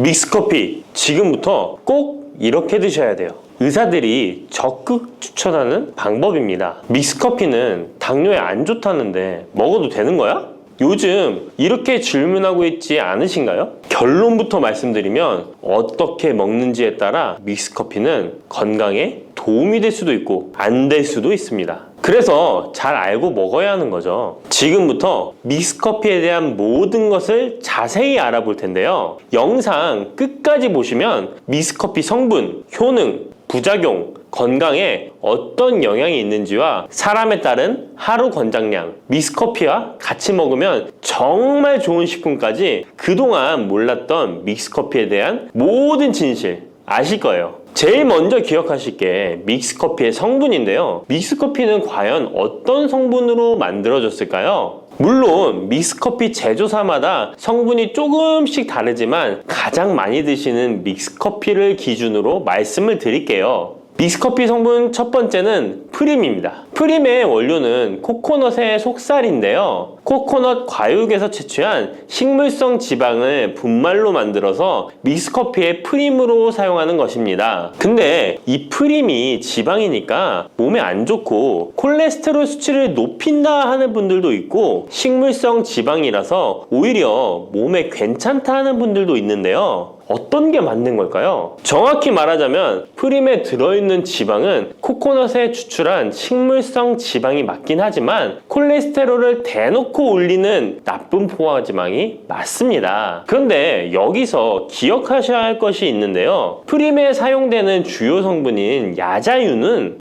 믹스커피 지금부터 꼭 이렇게 드셔야 돼요. 의사들이 적극 추천하는 방법입니다. 믹스커피는 당뇨에 안 좋다는데 먹어도 되는 거야? 요즘 이렇게 질문하고 있지 않으신가요? 결론부터 말씀드리면 어떻게 먹는지에 따라 믹스커피는 건강에 도움이 될 수도 있고 안 될 수도 있습니다. 그래서 잘 알고 먹어야 하는 거죠. 지금부터 믹스커피에 대한 모든 것을 자세히 알아볼 텐데요. 영상 끝까지 보시면 믹스커피 성분, 효능, 부작용, 건강에 어떤 영향이 있는지와 사람에 따른 하루 권장량, 믹스커피와 같이 먹으면 정말 좋은 식품까지 그동안 몰랐던 믹스커피에 대한 모든 진실 아실 거예요. 제일 먼저 기억하실 게 믹스커피의 성분인데요. 믹스커피는 과연 어떤 성분으로 만들어졌을까요? 물론 믹스커피 제조사마다 성분이 조금씩 다르지만 가장 많이 드시는 믹스커피를 기준으로 말씀을 드릴게요. 믹스커피 성분 첫 번째는 프림입니다. 프림의 원료는 코코넛의 속살인데요. 코코넛 과육에서 채취한 식물성 지방을 분말로 만들어서 믹스커피의 프림으로 사용하는 것입니다. 근데 이 프림이 지방이니까 몸에 안 좋고 콜레스테롤 수치를 높인다 하는 분들도 있고 식물성 지방이라서 오히려 몸에 괜찮다 하는 분들도 있는데요. 어떤 게 맞는 걸까요? 정확히 말하자면 프림에 들어있는 지방은 코코넛에 추출한 식물성 지방이 맞긴 하지만 콜레스테롤을 대놓고 올리는 나쁜 포화지방이 맞습니다. 그런데 여기서 기억하셔야 할 것이 있는데요. 프림에 사용되는 주요 성분인 야자유는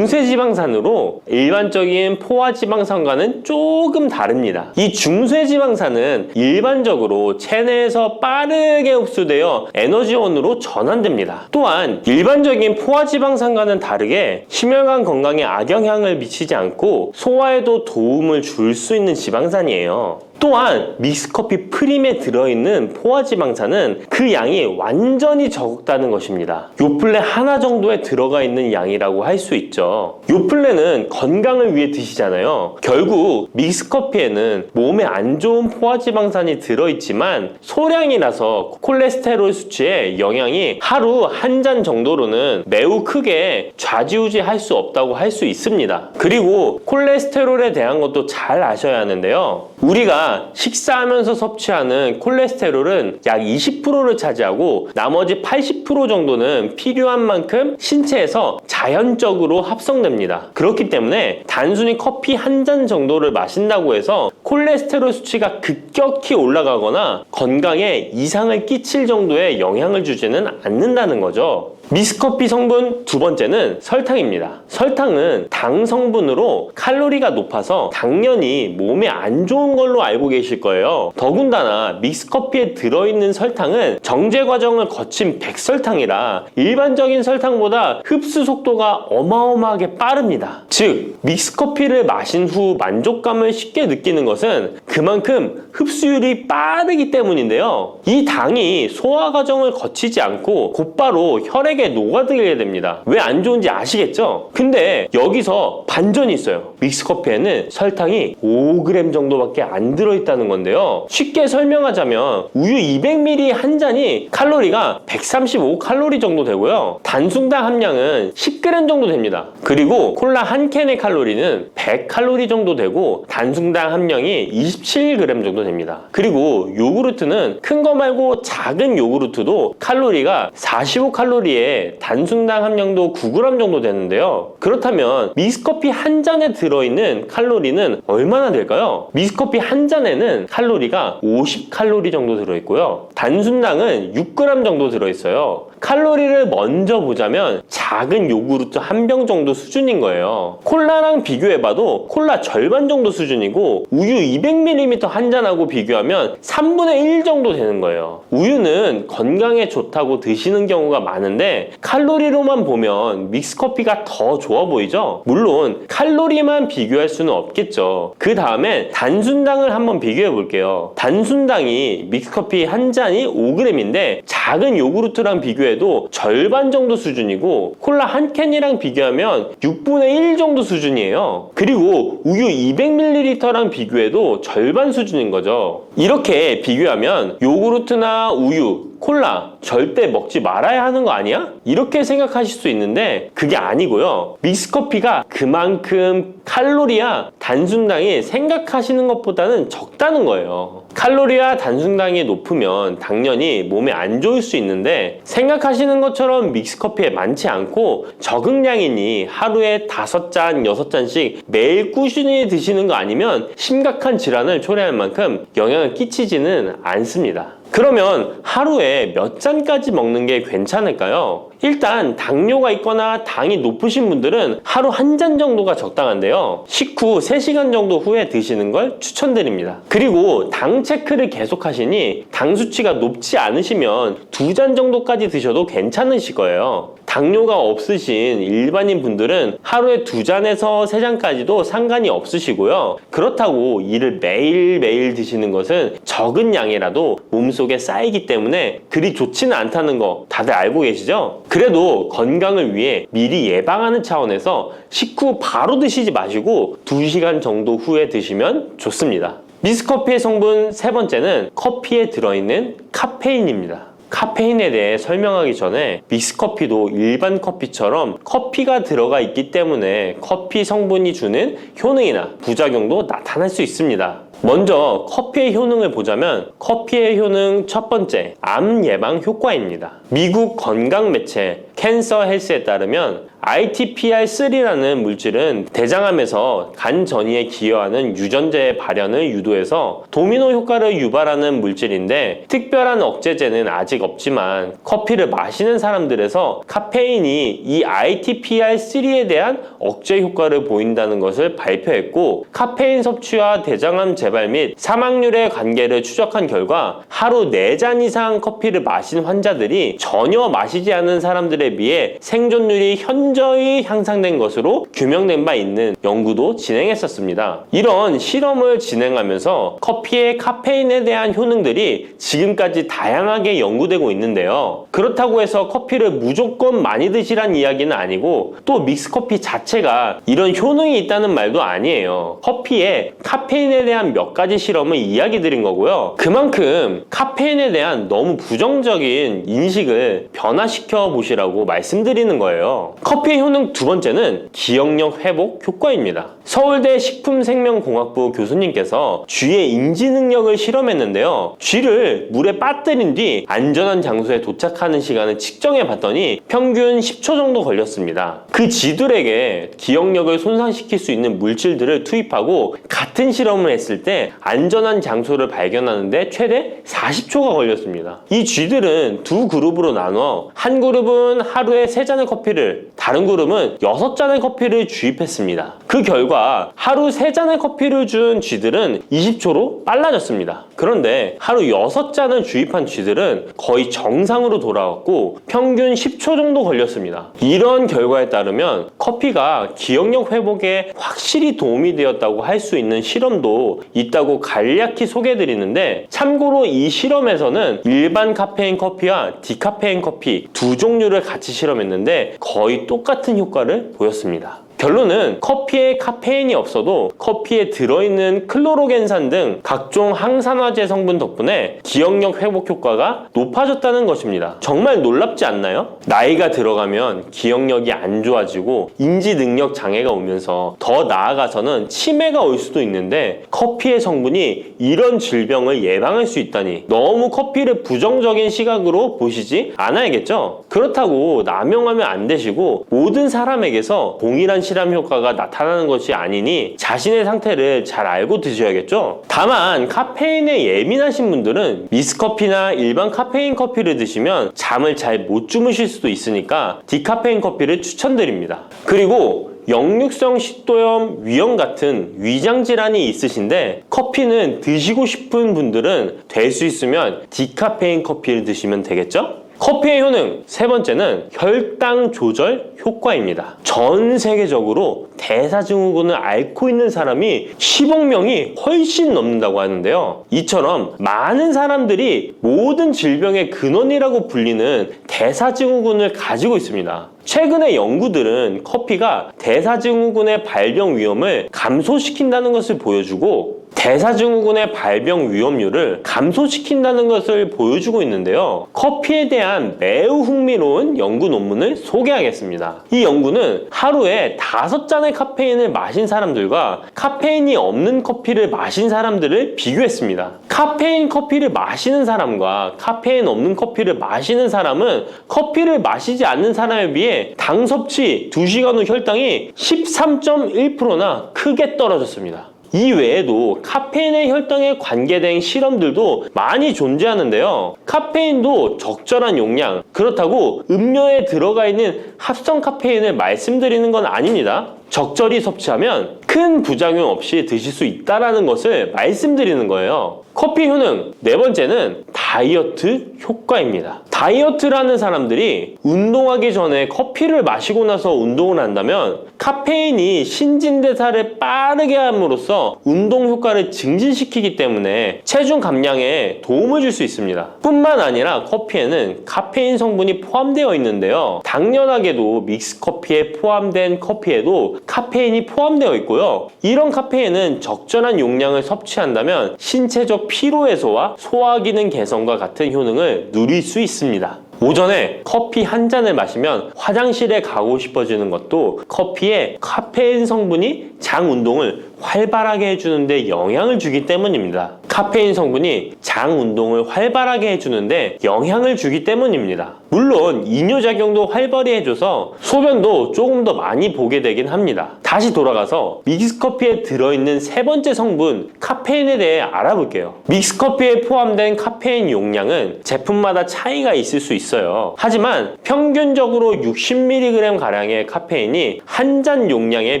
중쇄지방산으로 일반적인 포화지방산과는 조금 다릅니다. 이 중쇄지방산은 일반적으로 체내에서 빠르게 흡수되어 에너지원으로 전환됩니다. 또한 일반적인 포화지방산과는 다르게 심혈관 건강에 악영향을 미치지 않고 소화에도 도움을 줄 수 있는 지방산이에요. 또한 믹스커피 프림에 들어있는 포화지방산은 그 양이 완전히 적다는 것입니다. 요플레 하나 정도에 들어가 있는 양이라고 할 수 있죠. 요플레는 건강을 위해 드시잖아요. 결국 믹스커피에는 몸에 안 좋은 포화지방산이 들어있지만 소량이라서 콜레스테롤 수치에 영향이 하루 한 잔 정도로는 매우 크게 좌지우지할 수 없다고 할 수 있습니다. 그리고 콜레스테롤에 대한 것도 잘 아셔야 하는데요. 우리가 식사하면서 섭취하는 콜레스테롤은 약 20%를 차지하고 나머지 80% 정도는 필요한 만큼 신체에서 자연적으로 합성됩니다. 그렇기 때문에 단순히 커피 한 잔 정도를 마신다고 해서 콜레스테롤 수치가 급격히 올라가거나 건강에 이상을 끼칠 정도의 영향을 주지는 않는다는 거죠. 믹스커피 성분 두 번째는 설탕입니다. 설탕은 당 성분으로 칼로리가 높아서 당연히 몸에 안 좋은 걸로 알고 계실 거예요. 더군다나 믹스커피에 들어있는 설탕은 정제 과정을 거친 백설탕이라 일반적인 설탕보다 흡수 속도가 어마어마하게 빠릅니다. 즉 믹스커피를 마신 후 만족감을 쉽게 느끼는 것은 그만큼 흡수율이 빠르기 때문인데요. 이 당이 소화 과정을 거치지 않고 곧바로 혈액에 녹아들게 됩니다. 왜 안 좋은지 아시겠죠? 근데 여기서 반전이 있어요. 믹스커피에는 설탕이 5g 정도밖에 안 들어있다는 건데요. 쉽게 설명하자면 우유 200ml 한 잔이 칼로리가 135칼로리 정도 되고요. 단순당 함량은 10g 정도 됩니다. 그리고 콜라 한 캔의 칼로리는 100칼로리 정도 되고 단순당 함량이 27g 정도 됩니다. 그리고 요구르트는 큰 거 말고 작은 요구르트도 칼로리가 45칼로리에 단순당 함량도 9g 정도 되는데요. 그렇다면 믹스커피 한 잔에 들어있는 칼로리는 얼마나 될까요? 믹스커피 한 잔에는 칼로리가 50칼로리 정도 들어있고요. 단순당은 6g 정도 들어있어요. 칼로리를 먼저 보자면 작은 요구르트 한 병 정도 수준인 거예요. 콜라랑 비교해봐도 콜라 절반 정도 수준이고 우유 200ml 한 잔하고 비교하면 3분의 1 정도 되는 거예요. 우유는 건강에 좋다고 드시는 경우가 많은데 칼로리로만 보면 믹스커피가 더 좋아 보이죠? 물론 칼로리만 비교할 수는 없겠죠. 그 다음에 단순당을 한번 비교해 볼게요. 단순당이 믹스커피 한 잔이 5g인데 작은 요구르트랑 비교해도 절반 정도 수준이고 콜라 한 캔이랑 비교하면 6분의 1 정도 수준이에요. 그리고 우유 200ml랑 비교해도 절반 수준인 거죠. 이렇게 비교하면 요구르트나 우유, 콜라 절대 먹지 말아야 하는 거 아니야? 이렇게 생각하실 수 있는데 그게 아니고요. 믹스커피가 그만큼 칼로리와 단순당이 생각하시는 것보다는 적다는 거예요. 칼로리와 단순당이 높으면 당연히 몸에 안 좋을 수 있는데 생각하시는 것처럼 믹스커피에 많지 않고 적응량이니 하루에 5잔, 6잔씩 매일 꾸준히 드시는 거 아니면 심각한 질환을 초래할 만큼 영향을 끼치지는 않습니다. 그러면 하루에 몇 잔까지 먹는 게 괜찮을까요? 일단 당뇨가 있거나 당이 높으신 분들은 하루 1잔 정도가 적당한데요. 식후 3시간 정도 후에 드시는 걸 추천드립니다. 그리고 당 체크를 계속 하시니 당 수치가 높지 않으시면 2잔 정도까지 드셔도 괜찮으실 거예요. 당뇨가 없으신 일반인 분들은 하루에 2잔에서 3잔까지도 상관이 없으시고요. 그렇다고 이를 매일매일 드시는 것은 적은 양이라도 몸속에 쌓이기 때문에 그리 좋지는 않다는 거 다들 알고 계시죠? 그래도 건강을 위해 미리 예방하는 차원에서 식후 바로 드시지 마시고 2시간 정도 후에 드시면 좋습니다. 믹스커피의 성분 3번째는 커피에 들어있는 카페인입니다. 카페인에 대해 설명하기 전에 믹스커피도 일반 커피처럼 커피가 들어가 있기 때문에 커피 성분이 주는 효능이나 부작용도 나타날 수 있습니다. 먼저 커피의 효능을 보자면 커피의 효능 첫 번째, 암 예방 효과입니다. 미국 건강 매체 캔서 헬스에 따르면 ITPR3라는 물질은 대장암에서 간 전이에 기여하는 유전자의 발현을 유도해서 도미노 효과를 유발하는 물질인데 특별한 억제제는 아직 없지만 커피를 마시는 사람들에서 카페인이 이 ITPR3에 대한 억제 효과를 보인다는 것을 발표했고 카페인 섭취와 대장암 재발 및 사망률의 관계를 추적한 결과 하루 4잔 이상 커피를 마신 환자들이 전혀 마시지 않은 사람들에 비해 생존율이 현저히 향상된 것으로 규명된 바 있는 연구도 진행했었습니다. 이런 실험을 진행하면서 커피의 카페인에 대한 효능들이 지금까지 다양하게 연구되고 있는데요. 그렇다고 해서 커피를 무조건 많이 드시란 이야기는 아니고 또 믹스커피 자체가 이런 효능이 있다는 말도 아니에요. 커피에 카페인에 대한 몇 가지 실험을 이야기 드린 거고요. 그만큼 카페인에 대한 너무 부정적인 인식을 변화시켜 보시라고 말씀드리는 거예요. 커피의 효능 두 번째는 기억력 회복 효과입니다. 서울대 식품생명공학부 교수님께서 쥐의 인지 능력을 실험했는데요. 쥐를 물에 빠뜨린 뒤 안전한 장소에 도착하는 시간을 측정해 봤더니 평균 10초 정도 걸렸습니다. 그 쥐들에게 기억력을 손상시킬 수 있는 물질들을 투입하고 같은 실험을 했을 때 안전한 장소를 발견하는데 최대 40초가 걸렸습니다. 이 쥐들은 두 그룹으로 나눠 한 그룹은 하루에 3잔의 커피를, 다른 그룹은 6잔의 커피를 주입했습니다. 그 결과 하루 3잔의 커피를 준 쥐들은 20초로 빨라졌습니다. 그런데 하루 6잔을 주입한 쥐들은 거의 정상으로 돌아왔고 평균 10초 정도 걸렸습니다. 이런 결과에 따르면 커피가 기억력 회복에 확실히 도움이 되었다고 할 수 있는 실험도 있다고 간략히 소개해드리는데 참고로 이 실험에서는 일반 카페인 커피와 디카페인 커피 두 종류를 같이 실험했는데 거의 똑같은 효과를 보였습니다. 결론은 커피에 카페인이 없어도 커피에 들어있는 클로로겐산 등 각종 항산화제 성분 덕분에 기억력 회복 효과가 높아졌다는 것입니다. 정말 놀랍지 않나요? 나이가 들어가면 기억력이 안 좋아지고 인지 능력 장애가 오면서 더 나아가서는 치매가 올 수도 있는데 커피의 성분이 이런 질병을 예방할 수 있다니 너무 커피를 부정적인 시각으로 보시지 않아야겠죠? 그렇다고 남용하면 안 되시고 모든 사람에게서 동일한 실험 효과가 나타나는 것이 아니니 자신의 상태를 잘 알고 드셔야겠죠? 다만 카페인에 예민하신 분들은 믹스커피나 일반 카페인 커피를 드시면 잠을 잘 못 주무실 수도 있으니까 디카페인 커피를 추천드립니다. 그리고 역류성 식도염, 위염 같은 위장 질환이 있으신데 커피는 드시고 싶은 분들은 될 수 있으면 디카페인 커피를 드시면 되겠죠? 커피의 효능 세 번째는 혈당 조절 효과입니다. 전 세계적으로 대사증후군을 앓고 있는 사람이 10억 명이 훨씬 넘는다고 하는데요. 이처럼 많은 사람들이 모든 질병의 근원이라고 불리는 대사증후군을 가지고 있습니다. 최근의 연구들은 커피가 대사증후군의 발병 위험을 감소시킨다는 것을 보여주고 대사증후군의 발병 위험률을 감소시킨다는 것을 보여주고 있는데요. 커피에 대한 매우 흥미로운 연구 논문을 소개하겠습니다. 이 연구는 하루에 5잔의 카페인을 마신 사람들과 카페인이 없는 커피를 마신 사람들을 비교했습니다. 카페인 커피를 마시는 사람과 카페인 없는 커피를 마시는 사람은 커피를 마시지 않는 사람에 비해 당 섭취 2시간 후 혈당이 13.1%나 크게 떨어졌습니다. 이 외에도 카페인의 혈당에 관계된 실험들도 많이 존재하는데요. 카페인도 적절한 용량, 그렇다고 음료에 들어가 있는 합성 카페인을 말씀드리는 건 아닙니다. 적절히 섭취하면 큰 부작용 없이 드실 수 있다는 것을 말씀드리는 거예요. 커피 효능, 네 번째는 다이어트 효과입니다. 다이어트라는 사람들이 운동하기 전에 커피를 마시고 나서 운동을 한다면 카페인이 신진대사를 빠르게 함으로써 운동 효과를 증진시키기 때문에 체중 감량에 도움을 줄 수 있습니다. 뿐만 아니라 커피에는 카페인 성분이 포함되어 있는데요. 당연하게도 믹스커피에 포함된 커피에도 카페인이 포함되어 있고요. 이런 카페인은 적절한 용량을 섭취한다면 신체적 피로 해소와 소화 기능 개선과 같은 효능을 누릴 수 있습니다. 오전에 커피 한 잔을 마시면 화장실에 가고 싶어지는 것도 커피에 카페인 성분이 장 운동을 활발하게 해주는데 영향을 주기 때문입니다. 카페인 성분이 장 운동을 활발하게 해주는데 영향을 주기 때문입니다. 물론 이뇨작용도 활발히 해줘서 소변도 조금 더 많이 보게 되긴 합니다. 다시 돌아가서 믹스커피에 들어있는 세 번째 성분 카페인에 대해 알아볼게요. 믹스커피에 포함된 카페인 용량은 제품마다 차이가 있을 수 있어요. 하지만 평균적으로 60mg 가량의 카페인이 한 잔 용량의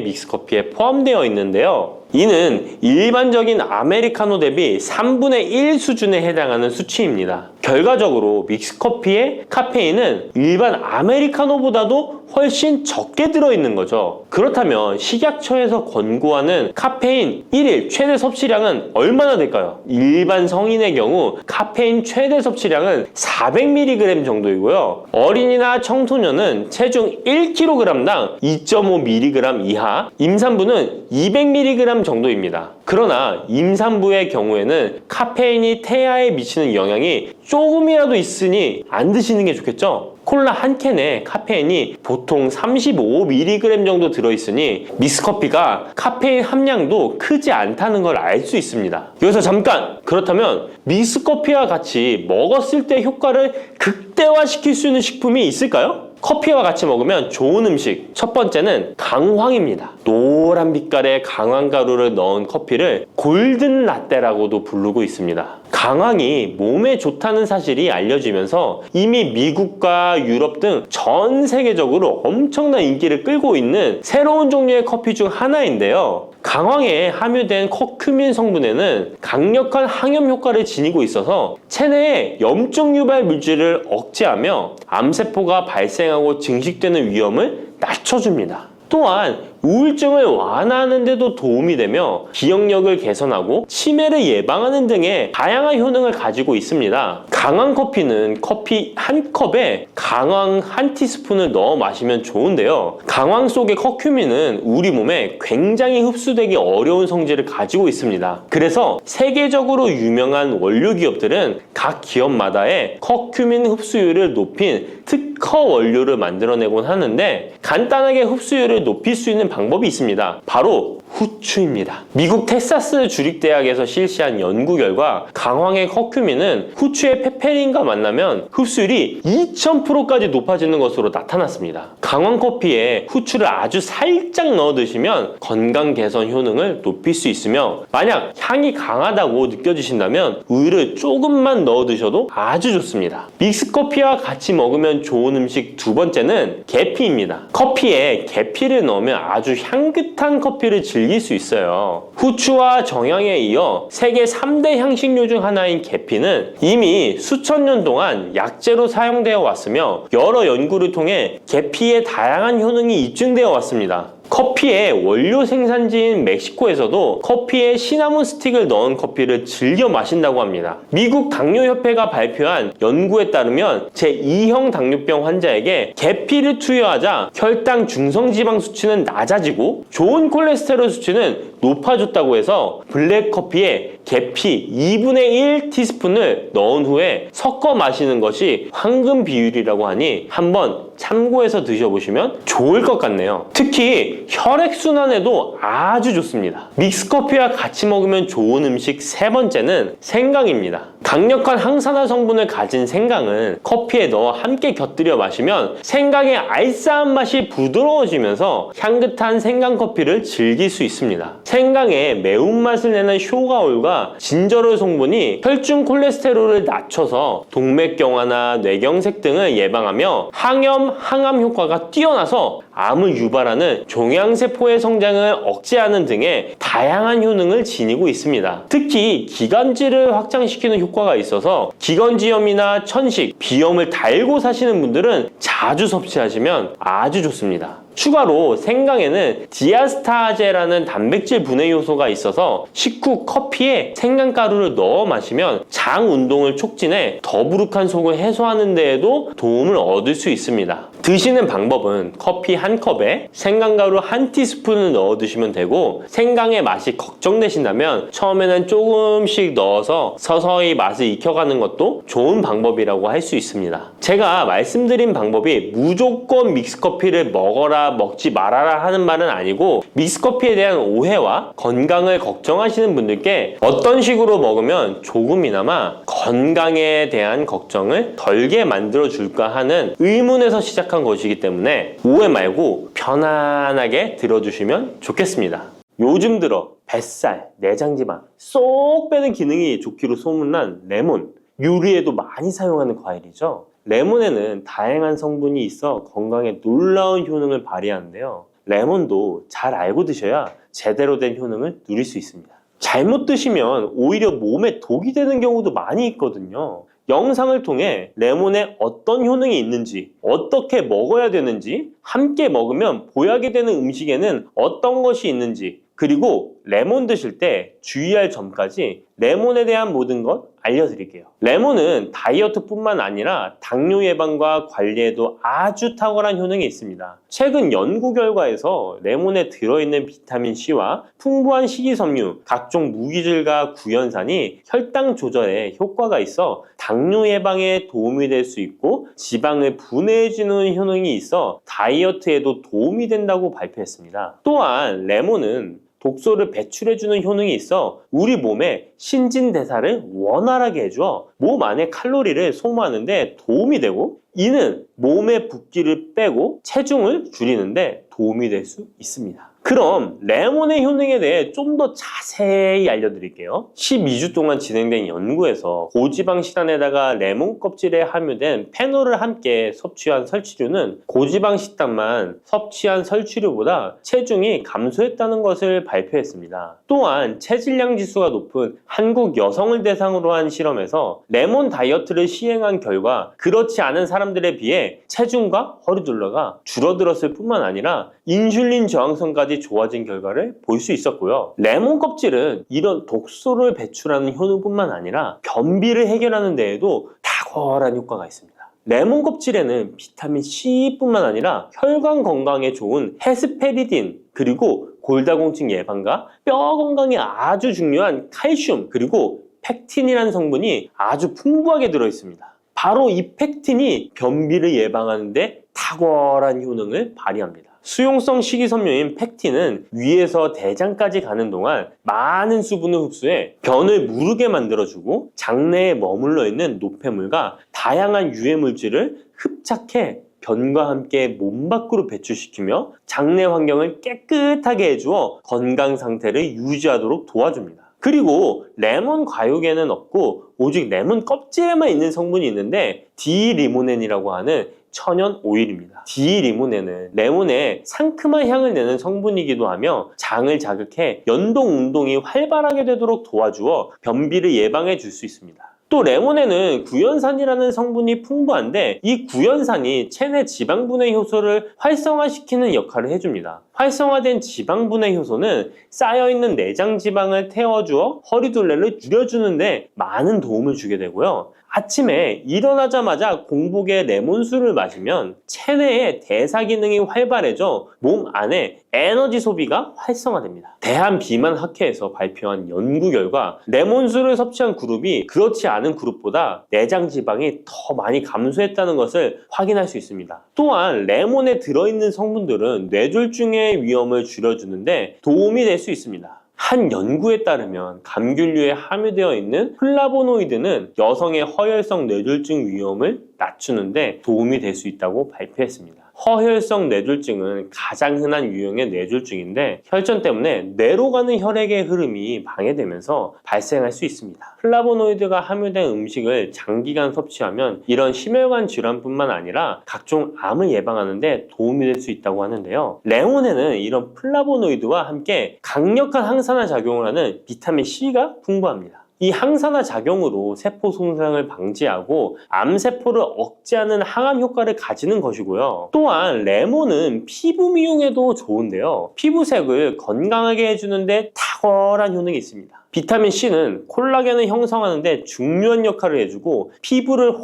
믹스커피에 포함되어 있는데요. 이는 일반적인 아메리카노 대비 3분의 1 수준에 해당하는 수치입니다. 결과적으로 믹스커피의 카페인은 일반 아메리카노보다도 훨씬 적게 들어있는 거죠. 그렇다면 식약처에서 권고하는 카페인 1일 최대 섭취량은 얼마나 될까요? 일반 성인의 경우 카페인 최대 섭취량은 400mg 정도이고요. 어린이나 청소년은 체중 1kg당 2.5mg 이하, 임산부는 200mg 정도입니다. 그러나 임산부의 경우에는 카페인이 태아에 미치는 영향이 조금이라도 있으니 안 드시는 게 좋겠죠? 콜라 한 캔에 카페인이 보통 35mg 정도 들어있으니 믹스커피가 카페인 함량도 크지 않다는 걸 알 수 있습니다. 여기서 잠깐! 그렇다면 믹스커피와 같이 먹었을 때 효과를 극대화시킬 수 있는 식품이 있을까요? 커피와 같이 먹으면 좋은 음식, 첫 번째는 강황입니다. 노란 빛깔의 강황가루를 넣은 커피를 골든 라떼라고도 부르고 있습니다. 강황이 몸에 좋다는 사실이 알려지면서 이미 미국과 유럽 등 전 세계적으로 엄청난 인기를 끌고 있는 새로운 종류의 커피 중 하나인데요. 강황에 함유된 커큐민 성분에는 강력한 항염 효과를 지니고 있어서 체내의 염증 유발 물질을 억제하며 암세포가 발생하고 증식되는 위험을 낮춰줍니다. 또한 우울증을 완화하는 데도 도움이 되며 기억력을 개선하고 치매를 예방하는 등의 다양한 효능을 가지고 있습니다. 강황 커피는 커피 한 컵에 강황 한 티스푼을 넣어 마시면 좋은데요. 강황 속의 커큐민은 우리 몸에 굉장히 흡수되기 어려운 성질을 가지고 있습니다. 그래서 세계적으로 유명한 원료 기업들은 각 기업마다의 커큐민 흡수율을 높인 특허 원료를 만들어내곤 하는데 간단하게 흡수율을 높일 수 있는 방법이 있습니다. 바로 후추입니다. 미국 텍사스 주립대학에서 실시한 연구 결과 강황의 커큐민은 후추의 페페린과 만나면 흡수율이 2000%까지 높아지는 것으로 나타났습니다. 강황 커피에 후추를 아주 살짝 넣어 드시면 건강 개선 효능을 높일 수 있으며 만약 향이 강하다고 느껴지신다면 우유를 조금만 넣어 드셔도 아주 좋습니다. 믹스커피와 같이 먹으면 좋은 음식 두 번째는 계피입니다. 커피에 계피를 넣으면 아주 향긋한 커피를 즐길 수 있어요. 후추와 정향에 이어 세계 3대 향신료 중 하나인 계피는 이미 수천 년 동안 약재로 사용되어 왔으며 여러 연구를 통해 계피의 다양한 효능이 입증되어 왔습니다. 커피의 원료 생산지인 멕시코에서도 커피에 시나몬 스틱을 넣은 커피를 즐겨 마신다고 합니다. 미국 당뇨협회가 발표한 연구에 따르면 제2형 당뇨병 환자에게 계피를 투여하자 혈당 중성지방 수치는 낮아지고 좋은 콜레스테롤 수치는 높아졌다고 해서 블랙커피에 계피 2분의 1 티스푼을 넣은 후에 섞어 마시는 것이 황금 비율이라고 하니 한번 참고해서 드셔보시면 좋을 것 같네요. 특히 혈액순환에도 아주 좋습니다. 믹스커피와 같이 먹으면 좋은 음식 세 번째는 생강입니다. 강력한 항산화 성분을 가진 생강은 커피에 넣어 함께 곁들여 마시면 생강의 알싸한 맛이 부드러워지면서 향긋한 생강커피를 즐길 수 있습니다. 생강의 매운맛을 내는 쇼가올과 진저롤 성분이 혈중 콜레스테롤을 낮춰서 동맥경화나 뇌경색 등을 예방하며 항염, 항암 효과가 뛰어나서 암을 유발하는 종양세포의 성장을 억제하는 등의 다양한 효능을 지니고 있습니다. 특히 기관지를 확장시키는 효과가 있어서 기관지염이나 천식, 비염을 달고 사시는 분들은 자주 섭취하시면 아주 좋습니다. 추가로 생강에는 디아스타제라는 단백질 분해 요소가 있어서 식후 커피에 생강가루를 넣어 마시면 장 운동을 촉진해 더부룩한 속을 해소하는 데에도 도움을 얻을 수 있습니다. 드시는 방법은 커피 한 컵에 생강가루 한 티스푼을 넣어 드시면 되고, 생강의 맛이 걱정되신다면 처음에는 조금씩 넣어서 서서히 맛을 익혀가는 것도 좋은 방법이라고 할 수 있습니다. 제가 말씀드린 방법이 무조건 믹스커피를 먹어라 먹지 말아라 하는 말은 아니고, 믹스커피에 대한 오해와 건강을 걱정하시는 분들께 어떤 식으로 먹으면 조금이나마 건강에 대한 걱정을 덜게 만들어 줄까 하는 의문에서 시작한 것이기 때문에 오해 말고 편안하게 들어주시면 좋겠습니다. 요즘 들어 뱃살, 내장지방 쏙 빼는 기능이 좋기로 소문난 레몬, 요리에도 많이 사용하는 과일이죠. 레몬에는 다양한 성분이 있어 건강에 놀라운 효능을 발휘하는데요. 레몬도 잘 알고 드셔야 제대로 된 효능을 누릴 수 있습니다. 잘못 드시면 오히려 몸에 독이 되는 경우도 많이 있거든요. 영상을 통해 레몬에 어떤 효능이 있는지, 어떻게 먹어야 되는지, 함께 먹으면 보약이 되는 음식에는 어떤 것이 있는지, 그리고 레몬 드실 때 주의할 점까지 레몬에 대한 모든 것 알려드릴게요. 레몬은 다이어트뿐만 아니라 당뇨 예방과 관리에도 아주 탁월한 효능이 있습니다. 최근 연구 결과에서 레몬에 들어있는 비타민 C와 풍부한 식이섬유, 각종 무기질과 구연산이 혈당 조절에 효과가 있어 당뇨 예방에 도움이 될 수 있고, 지방을 분해해주는 효능이 있어 다이어트에도 도움이 된다고 발표했습니다. 또한 레몬은 독소를 배출해주는 효능이 있어 우리 몸의 신진대사를 원활하게 해줘 몸 안에 칼로리를 소모하는 데 도움이 되고, 이는 몸의 붓기를 빼고 체중을 줄이는 데 도움이 될 수 있습니다. 그럼 레몬의 효능에 대해 좀 더 자세히 알려드릴게요. 12주 동안 진행된 연구에서 고지방 식단에다가 레몬 껍질에 함유된 페놀을 함께 섭취한 설치류는 고지방 식단만 섭취한 설치류보다 체중이 감소했다는 것을 발표했습니다. 또한 체질량 지수가 높은 한국 여성을 대상으로 한 실험에서 레몬 다이어트를 시행한 결과 그렇지 않은 사람들에 비해 체중과 허리둘러가 줄어들었을 뿐만 아니라 인슐린 저항성까지 좋아진 결과를 볼 수 있었고요. 레몬 껍질은 이런 독소를 배출하는 효능뿐만 아니라 변비를 해결하는 데에도 탁월한 효과가 있습니다. 레몬 껍질에는 비타민 C뿐만 아니라 혈관 건강에 좋은 헤스페리딘, 그리고 골다공증 예방과 뼈 건강에 아주 중요한 칼슘, 그리고 팩틴이라는 성분이 아주 풍부하게 들어있습니다. 바로 이 팩틴이 변비를 예방하는 데 탁월한 효능을 발휘합니다. 수용성 식이섬유인 팩틴은 위에서 대장까지 가는 동안 많은 수분을 흡수해 변을 무르게 만들어주고, 장내에 머물러 있는 노폐물과 다양한 유해 물질을 흡착해 변과 함께 몸 밖으로 배출시키며 장내 환경을 깨끗하게 해주어 건강 상태를 유지하도록 도와줍니다. 그리고 레몬 과육에는 없고 오직 레몬 껍질에만 있는 성분이 있는데 디리모넨이라고 하는 천연 오일입니다. 디리모넨은 레몬의 상큼한 향을 내는 성분이기도 하며 장을 자극해 연동 운동이 활발하게 되도록 도와주어 변비를 예방해 줄 수 있습니다. 또 레몬에는 구연산이라는 성분이 풍부한데, 이 구연산이 체내 지방분해 효소를 활성화시키는 역할을 해줍니다. 활성화된 지방분해 효소는 쌓여있는 내장 지방을 태워주어 허리둘레를 줄여주는데 많은 도움을 주게 되고요. 아침에 일어나자마자 공복에 레몬수를 마시면 체내의 대사 기능이 활발해져 몸 안에 에너지 소비가 활성화됩니다. 대한비만학회에서 발표한 연구 결과 레몬수를 섭취한 그룹이 그렇지 않은 그룹보다 내장 지방이 더 많이 감소했다는 것을 확인할 수 있습니다. 또한 레몬에 들어있는 성분들은 뇌졸중의 위험을 줄여주는데 도움이 될 수 있습니다. 한 연구에 따르면 감귤류에 함유되어 있는 플라보노이드는 여성의 허혈성 뇌졸중 위험을 낮추는데 도움이 될 수 있다고 발표했습니다. 허혈성 뇌졸중은 가장 흔한 유형의 뇌졸중인데 혈전 때문에 뇌로 가는 혈액의 흐름이 방해되면서 발생할 수 있습니다. 플라보노이드가 함유된 음식을 장기간 섭취하면 이런 심혈관 질환뿐만 아니라 각종 암을 예방하는 데 도움이 될 수 있다고 하는데요. 레몬에는 이런 플라보노이드와 함께 강력한 항산화 작용을 하는 비타민 C가 풍부합니다. 이 항산화 작용으로 세포 손상을 방지하고 암세포를 억제하는 항암 효과를 가지는 것이고요. 또한 레몬은 피부 미용에도 좋은데요. 피부색을 건강하게 해주는데 탁월한 효능이 있습니다. 비타민 C는 콜라겐을 형성하는 데 중요한 역할을 해주고 피부를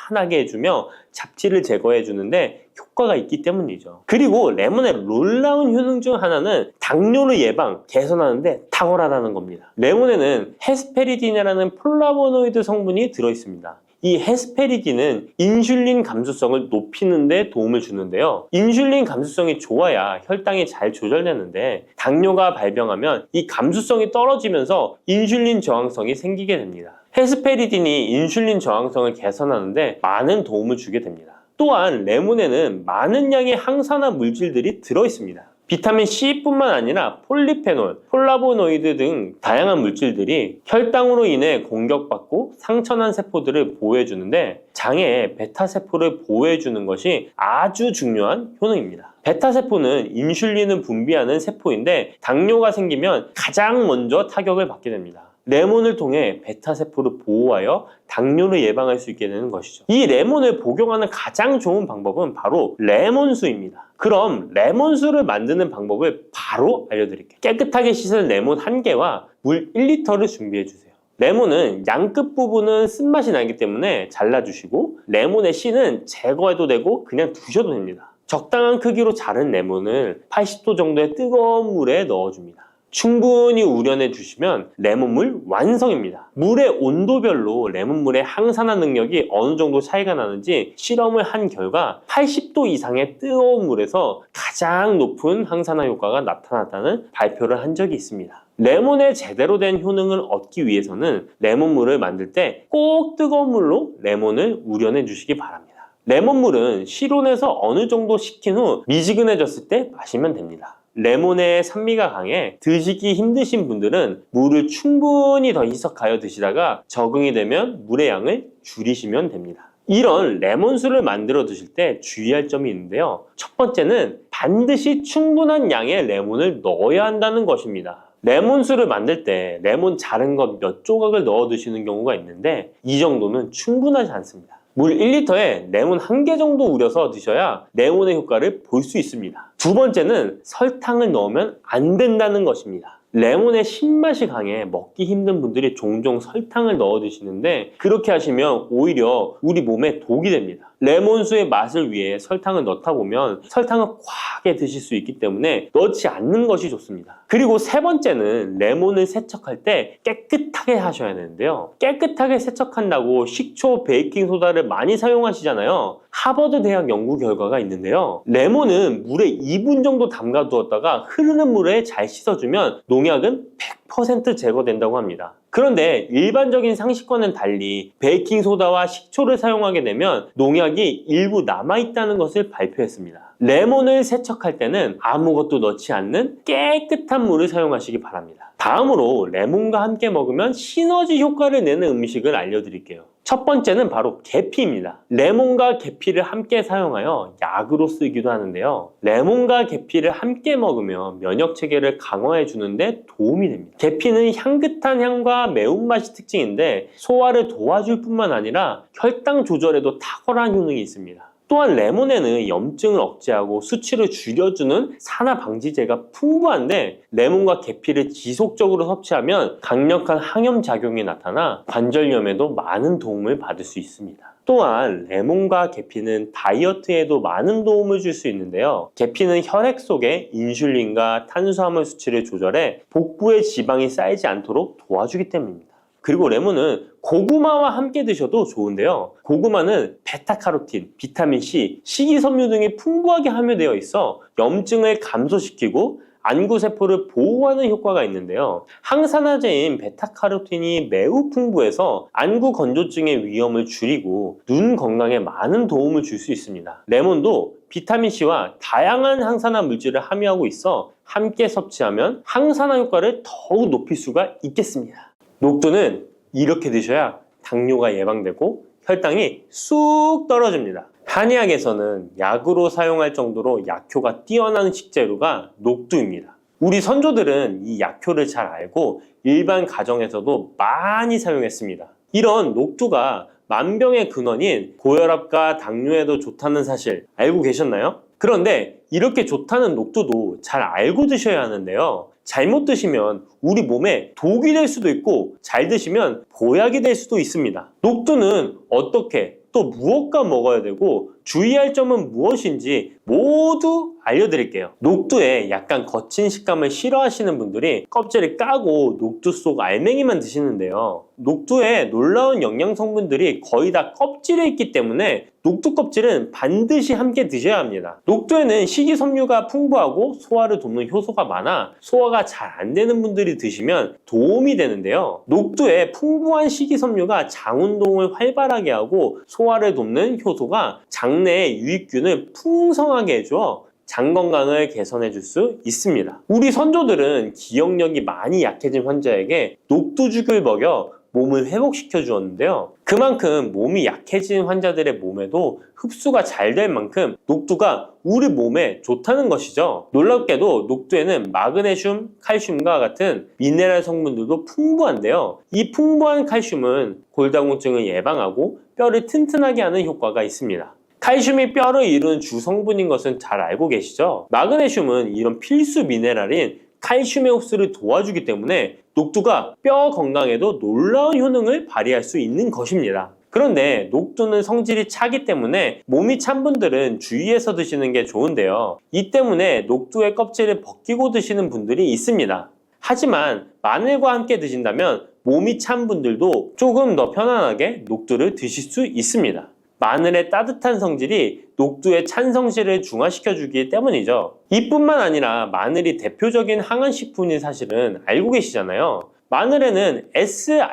환하게 해주며 잡티를 제거해 주는데 효과가 있기 때문이죠. 그리고 레몬의 놀라운 효능 중 하나는 당뇨를 예방, 개선하는 데 탁월하다는 겁니다. 레몬에는 헤스페리딘이라는 플라보노이드 성분이 들어있습니다. 이 헤스페리딘은 인슐린 감수성을 높이는 데 도움을 주는데요. 인슐린 감수성이 좋아야 혈당이 잘 조절되는데 당뇨가 발병하면 이 감수성이 떨어지면서 인슐린 저항성이 생기게 됩니다. 헤스페리딘이 인슐린 저항성을 개선하는데 많은 도움을 주게 됩니다. 또한 레몬에는 많은 양의 항산화 물질들이 들어있습니다. 비타민 C뿐만 아니라 폴리페놀, 플라보노이드 등 다양한 물질들이 혈당으로 인해 공격받고 상처난 세포들을 보호해주는데 장의 베타세포를 보호해주는 것이 아주 중요한 효능입니다. 베타세포는 인슐린을 분비하는 세포인데 당뇨가 생기면 가장 먼저 타격을 받게 됩니다. 레몬을 통해 베타세포를 보호하여 당뇨를 예방할 수 있게 되는 것이죠. 이 레몬을 복용하는 가장 좋은 방법은 바로 레몬수입니다. 그럼 레몬수를 만드는 방법을 바로 알려드릴게요. 깨끗하게 씻은 레몬 1개와 물 1리터를 준비해주세요. 레몬은 양 끝부분은 쓴맛이 나기 때문에 잘라주시고 레몬의 씨는 제거해도 되고 그냥 두셔도 됩니다. 적당한 크기로 자른 레몬을 80도 정도의 뜨거운 물에 넣어줍니다. 충분히 우려내 주시면 레몬물 완성입니다. 물의 온도별로 레몬물의 항산화 능력이 어느 정도 차이가 나는지 실험을 한 결과 80도 이상의 뜨거운 물에서 가장 높은 항산화 효과가 나타났다는 발표를 한 적이 있습니다. 레몬의 제대로 된 효능을 얻기 위해서는 레몬물을 만들 때 꼭 뜨거운 물로 레몬을 우려내 주시기 바랍니다. 레몬물은 실온에서 어느 정도 식힌 후 미지근해졌을 때 마시면 됩니다. 레몬의 산미가 강해 드시기 힘드신 분들은 물을 충분히 더 희석하여 드시다가 적응이 되면 물의 양을 줄이시면 됩니다. 이런 레몬수를 만들어 드실 때 주의할 점이 있는데요. 첫 번째는 반드시 충분한 양의 레몬을 넣어야 한다는 것입니다. 레몬수를 만들 때 레몬 자른 것 몇 조각을 넣어 드시는 경우가 있는데 이 정도는 충분하지 않습니다. 물 1리터에 레몬 1개 정도 우려서 드셔야 레몬의 효과를 볼 수 있습니다. 두 번째는 설탕을 넣으면 안 된다는 것입니다. 레몬의 신맛이 강해 먹기 힘든 분들이 종종 설탕을 넣어 드시는데 그렇게 하시면 오히려 우리 몸에 독이 됩니다. 레몬수의 맛을 위해 설탕을 넣다 보면 설탕을 과하게 드실 수 있기 때문에 넣지 않는 것이 좋습니다. 그리고 세 번째는 레몬을 세척할 때 깨끗하게 하셔야 되는데요. 깨끗하게 세척한다고 식초, 베이킹소다를 많이 사용하시잖아요. 하버드 대학 연구 결과가 있는데요. 레몬은 물에 2분 정도 담가 두었다가 흐르는 물에 잘 씻어주면 농약은 100% 제거된다고 합니다. 그런데 일반적인 상식과는 달리 베이킹소다와 식초를 사용하게 되면 농약이 일부 남아있다는 것을 발표했습니다. 레몬을 세척할 때는 아무것도 넣지 않는 깨끗한 물을 사용하시기 바랍니다. 다음으로 레몬과 함께 먹으면 시너지 효과를 내는 음식을 알려드릴게요. 첫 번째는 바로 계피입니다. 레몬과 계피를 함께 사용하여 약으로 쓰기도 하는데요. 레몬과 계피를 함께 먹으면 면역 체계를 강화해 주는데 도움이 됩니다. 계피는 향긋한 향과 매운맛이 특징인데 소화를 도와줄 뿐만 아니라 혈당 조절에도 탁월한 효능이 있습니다. 또한 레몬에는 염증을 억제하고 수치를 줄여주는 산화 방지제가 풍부한데 레몬과 계피를 지속적으로 섭취하면 강력한 항염 작용이 나타나 관절염에도 많은 도움을 받을 수 있습니다. 또한 레몬과 계피는 다이어트에도 많은 도움을 줄 수 있는데요. 계피는 혈액 속에 인슐린과 탄수화물 수치를 조절해 복부에 지방이 쌓이지 않도록 도와주기 때문입니다. 그리고 레몬은 고구마와 함께 드셔도 좋은데요. 고구마는 베타카로틴, 비타민C, 식이섬유 등이 풍부하게 함유되어 있어 염증을 감소시키고 안구세포를 보호하는 효과가 있는데요. 항산화제인 베타카로틴이 매우 풍부해서 안구 건조증의 위험을 줄이고 눈 건강에 많은 도움을 줄 수 있습니다. 레몬도 비타민C와 다양한 항산화 물질을 함유하고 있어 함께 섭취하면 항산화 효과를 더욱 높일 수가 있겠습니다. 녹두는 이렇게 드셔야 당뇨가 예방되고 혈당이 쑥 떨어집니다. 한의학에서는 약으로 사용할 정도로 약효가 뛰어난 식재료가 녹두입니다. 우리 선조들은 이 약효를 잘 알고 일반 가정에서도 많이 사용했습니다. 이런 녹두가 만병의 근원인 고혈압과 당뇨에도 좋다는 사실 알고 계셨나요? 그런데 이렇게 좋다는 녹두도 잘 알고 드셔야 하는데요. 잘못 드시면 우리 몸에 독이 될 수도 있고 잘 드시면 보약이 될 수도 있습니다. 녹두는 어떻게 또 무엇과 먹어야 되고 주의할 점은 무엇인지 모두 알려드릴게요. 녹두에 약간 거친 식감을 싫어하시는 분들이 껍질을 까고 녹두 속 알맹이만 드시는데요. 녹두에 놀라운 영양 성분들이 거의 다 껍질에 있기 때문에 녹두 껍질은 반드시 함께 드셔야 합니다. 녹두에는 식이섬유가 풍부하고 소화를 돕는 효소가 많아 소화가 잘 안 되는 분들이 드시면 도움이 되는데요. 녹두에 풍부한 식이섬유가 장 운동을 활발하게 하고 소화를 돕는 효소가 장내에 유익균을 풍성하게 해줘 장 건강을 개선해 줄 수 있습니다. 우리 선조들은 기억력이 많이 약해진 환자에게 녹두죽을 먹여 몸을 회복시켜 주었는데요. 그만큼 몸이 약해진 환자들의 몸에도 흡수가 잘 될 만큼 녹두가 우리 몸에 좋다는 것이죠. 놀랍게도 녹두에는 마그네슘, 칼슘과 같은 미네랄 성분들도 풍부한데요. 이 풍부한 칼슘은 골다공증을 예방하고 뼈를 튼튼하게 하는 효과가 있습니다. 칼슘이 뼈를 이루는 주성분인 것은 잘 알고 계시죠? 마그네슘은 이런 필수 미네랄인 칼슘의 흡수를 도와주기 때문에 녹두가 뼈 건강에도 놀라운 효능을 발휘할 수 있는 것입니다. 그런데 녹두는 성질이 차기 때문에 몸이 찬 분들은 주의해서 드시는 게 좋은데요. 이 때문에 녹두의 껍질을 벗기고 드시는 분들이 있습니다. 하지만 마늘과 함께 드신다면 몸이 찬 분들도 조금 더 편안하게 녹두를 드실 수 있습니다. 마늘의 따뜻한 성질이 녹두의 찬 성질을 중화시켜주기 때문이죠. 이뿐만 아니라 마늘이 대표적인 항암식품인 사실은 알고 계시잖아요. 마늘에는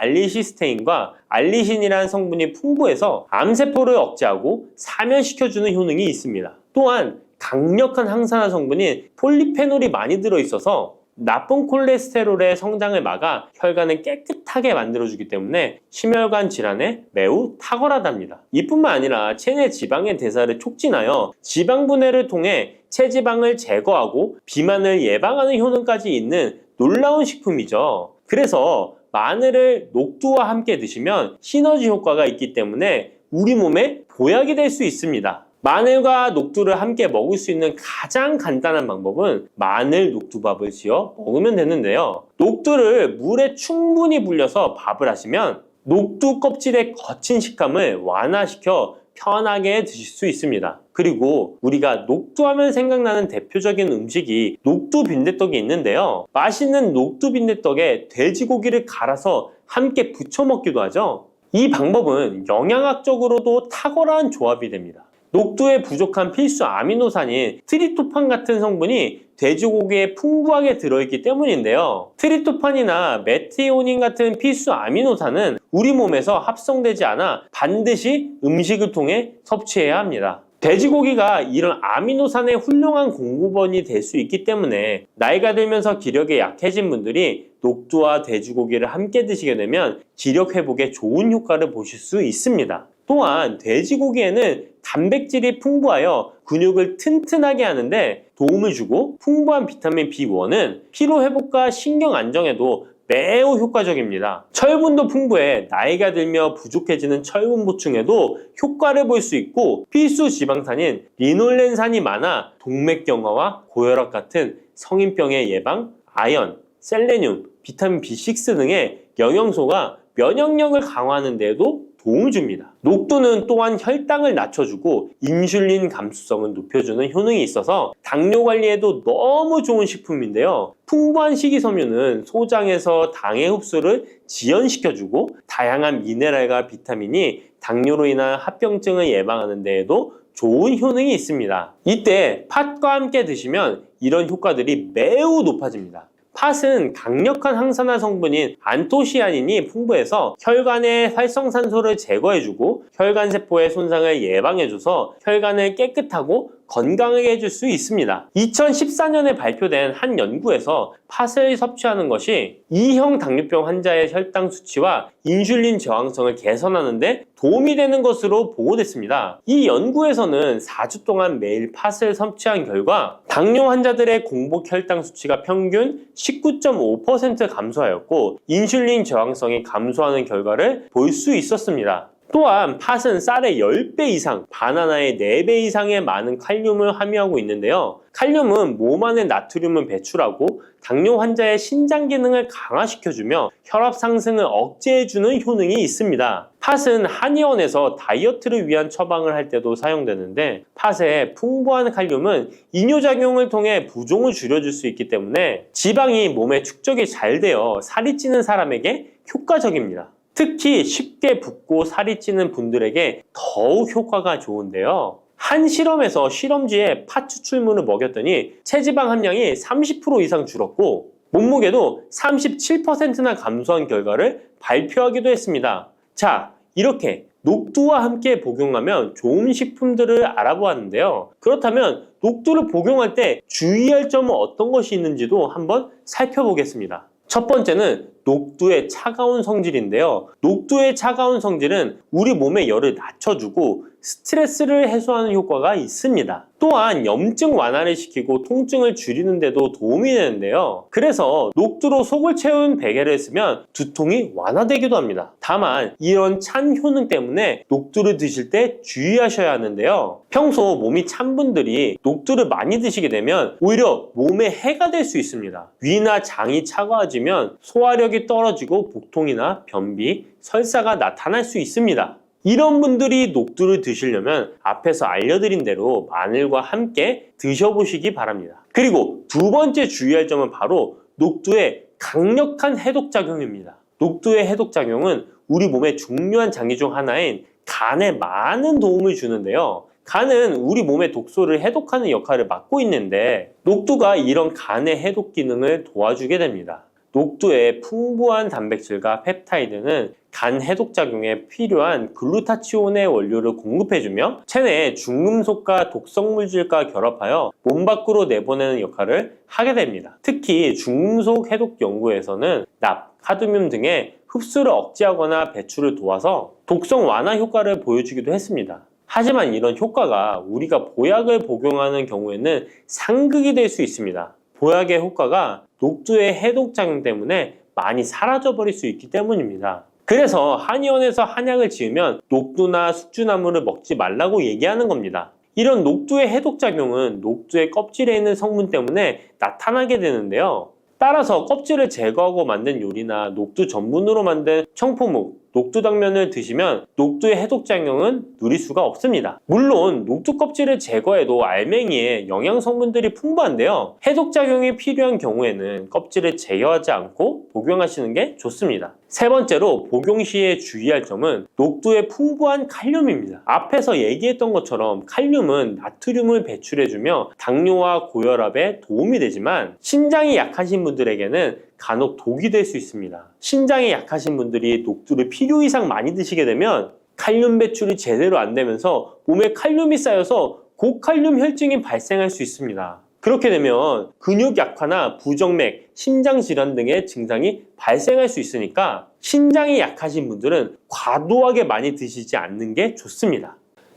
S알리시스테인과 알리신이라는 성분이 풍부해서 암세포를 억제하고 사면시켜주는 효능이 있습니다. 또한 강력한 항산화 성분인 폴리페놀이 많이 들어있어서 나쁜 콜레스테롤의 성장을 막아 혈관을 깨끗하게 만들어주기 때문에 심혈관 질환에 매우 탁월하답니다. 이뿐만 아니라 체내 지방의 대사를 촉진하여 지방 분해를 통해 체지방을 제거하고 비만을 예방하는 효능까지 있는 놀라운 식품이죠. 그래서 마늘을 녹두와 함께 드시면 시너지 효과가 있기 때문에 우리 몸에 보약이 될 수 있습니다. 마늘과 녹두를 함께 먹을 수 있는 가장 간단한 방법은 마늘 녹두밥을 지어 먹으면 되는데요. 녹두를 물에 충분히 불려서 밥을 하시면 녹두 껍질의 거친 식감을 완화시켜 편하게 드실 수 있습니다. 그리고 우리가 녹두하면 생각나는 대표적인 음식이 녹두 빈대떡이 있는데요. 맛있는 녹두 빈대떡에 돼지고기를 갈아서 함께 부쳐 먹기도 하죠. 이 방법은 영양학적으로도 탁월한 조합이 됩니다. 녹두에 부족한 필수 아미노산인 트립토판 같은 성분이 돼지고기에 풍부하게 들어있기 때문인데요. 트립토판이나 메티오닌 같은 필수 아미노산은 우리 몸에서 합성되지 않아 반드시 음식을 통해 섭취해야 합니다. 돼지고기가 이런 아미노산의 훌륭한 공급원이 될 수 있기 때문에 나이가 들면서 기력이 약해진 분들이 녹두와 돼지고기를 함께 드시게 되면 기력 회복에 좋은 효과를 보실 수 있습니다. 또한 돼지고기에는 단백질이 풍부하여 근육을 튼튼하게 하는데 도움을 주고 풍부한 비타민 B1은 피로 회복과 신경 안정에도 매우 효과적입니다. 철분도 풍부해 나이가 들며 부족해지는 철분 보충에도 효과를 볼 수 있고, 필수 지방산인 리놀렌산이 많아 동맥경화와 고혈압 같은 성인병의 예방, 아연, 셀레늄, 비타민 B6 등의 영양소가 면역력을 강화하는 데에도 도움을 줍니다. 녹두는 또한 혈당을 낮춰주고 인슐린 감수성을 높여주는 효능이 있어서 당뇨 관리에도 너무 좋은 식품인데요. 풍부한 식이섬유는 소장에서 당의 흡수를 지연시켜주고 다양한 미네랄과 비타민이 당뇨로 인한 합병증을 예방하는 데에도 좋은 효능이 있습니다. 이때 팥과 함께 드시면 이런 효과들이 매우 높아집니다. 팥은 강력한 항산화 성분인 안토시아닌이 풍부해서 혈관의 활성산소를 제거해주고 혈관세포의 손상을 예방해줘서 혈관을 깨끗하고 건강하게 해줄 수 있습니다. 2014년에 발표된 한 연구에서 팥을 섭취하는 것이 2형 당뇨병 환자의 혈당 수치와 인슐린 저항성을 개선하는 데 도움이 되는 것으로 보고됐습니다. 이 연구에서는 4주 동안 매일 팥을 섭취한 결과 당뇨 환자들의 공복 혈당 수치가 평균 19.5% 감소하였고 인슐린 저항성이 감소하는 결과를 볼 수 있었습니다. 또한 팥은 쌀의 10배 이상, 바나나의 4배 이상의 많은 칼륨을 함유하고 있는데요. 칼륨은 몸 안에 나트륨을 배출하고 당뇨 환자의 신장 기능을 강화시켜주며 혈압 상승을 억제해주는 효능이 있습니다. 팥은 한의원에서 다이어트를 위한 처방을 할 때도 사용되는데, 팥의 풍부한 칼륨은 이뇨작용을 통해 부종을 줄여줄 수 있기 때문에 지방이 몸에 축적이 잘 되어 살이 찌는 사람에게 효과적입니다. 특히 쉽게 붓고 살이 찌는 분들에게 더욱 효과가 좋은데요. 한 실험에서 실험쥐에 팥 추출물을 먹였더니 체지방 함량이 30% 이상 줄었고 몸무게도 37%나 감소한 결과를 발표하기도 했습니다. 자, 이렇게 녹두와 함께 복용하면 좋은 식품들을 알아보았는데요. 그렇다면 녹두를 복용할 때 주의할 점은 어떤 것이 있는지도 한번 살펴보겠습니다. 첫 번째는 녹두의 차가운 성질인데요. 녹두의 차가운 성질은 우리 몸의 열을 낮춰주고 스트레스를 해소하는 효과가 있습니다. 또한 염증 완화를 시키고 통증을 줄이는 데도 도움이 되는데요. 그래서 녹두로 속을 채운 베개를 쓰면 두통이 완화되기도 합니다. 다만 이런 찬 효능 때문에 녹두를 드실 때 주의하셔야 하는데요. 평소 몸이 찬 분들이 녹두를 많이 드시게 되면 오히려 몸에 해가 될 수 있습니다. 위나 장이 차가워지면 소화력이 떨어지고 복통이나 변비, 설사가 나타날 수 있습니다. 이런 분들이 녹두를 드시려면 앞에서 알려드린 대로 마늘과 함께 드셔보시기 바랍니다. 그리고 두 번째 주의할 점은 바로 녹두의 강력한 해독작용입니다. 녹두의 해독작용은 우리 몸의 중요한 장기 중 하나인 간에 많은 도움을 주는데요. 간은 우리 몸의 독소를 해독하는 역할을 맡고 있는데 녹두가 이런 간의 해독 기능을 도와주게 됩니다. 녹두의 풍부한 단백질과 펩타이드는 간 해독작용에 필요한 글루타치온의 원료를 공급해주며 체내의 중금속과 독성물질과 결합하여 몸 밖으로 내보내는 역할을 하게 됩니다. 특히 중금속 해독 연구에서는 납, 카드뮴 등의 흡수를 억제하거나 배출을 도와서 독성 완화 효과를 보여주기도 했습니다. 하지만 이런 효과가 우리가 보약을 복용하는 경우에는 상극이 될 수 있습니다. 보약의 효과가 녹두의 해독작용 때문에 많이 사라져버릴 수 있기 때문입니다. 그래서 한의원에서 한약을 지으면 녹두나 숙주나물을 먹지 말라고 얘기하는 겁니다. 이런 녹두의 해독작용은 녹두의 껍질에 있는 성분 때문에 나타나게 되는데요. 따라서 껍질을 제거하고 만든 요리나 녹두 전분으로 만든 청포묵, 녹두당면을 드시면 녹두의 해독작용은 누릴 수가 없습니다. 물론 녹두 껍질을 제거해도 알맹이에 영양성분들이 풍부한데요. 해독작용이 필요한 경우에는 껍질을 제거하지 않고 복용하시는 게 좋습니다. 세 번째로 복용 시에 주의할 점은 녹두의 풍부한 칼륨입니다. 앞에서 얘기했던 것처럼 칼륨은 나트륨을 배출해주며 당뇨와 고혈압에 도움이 되지만 신장이 약하신 분들에게는 간혹 독이 될 수 있습니다. 신장이 약하신 분들이 녹두를 필요 이상 많이 드시게 되면 칼륨 배출이 제대로 안 되면서 몸에 칼륨이 쌓여서 고칼륨 혈증이 발생할 수 있습니다. 그렇게 되면 근육 약화나 부정맥, 심장 질환 등의 증상이 발생할 수 있으니까 신장이 약하신 분들은 과도하게 많이 드시지 않는 게 좋습니다.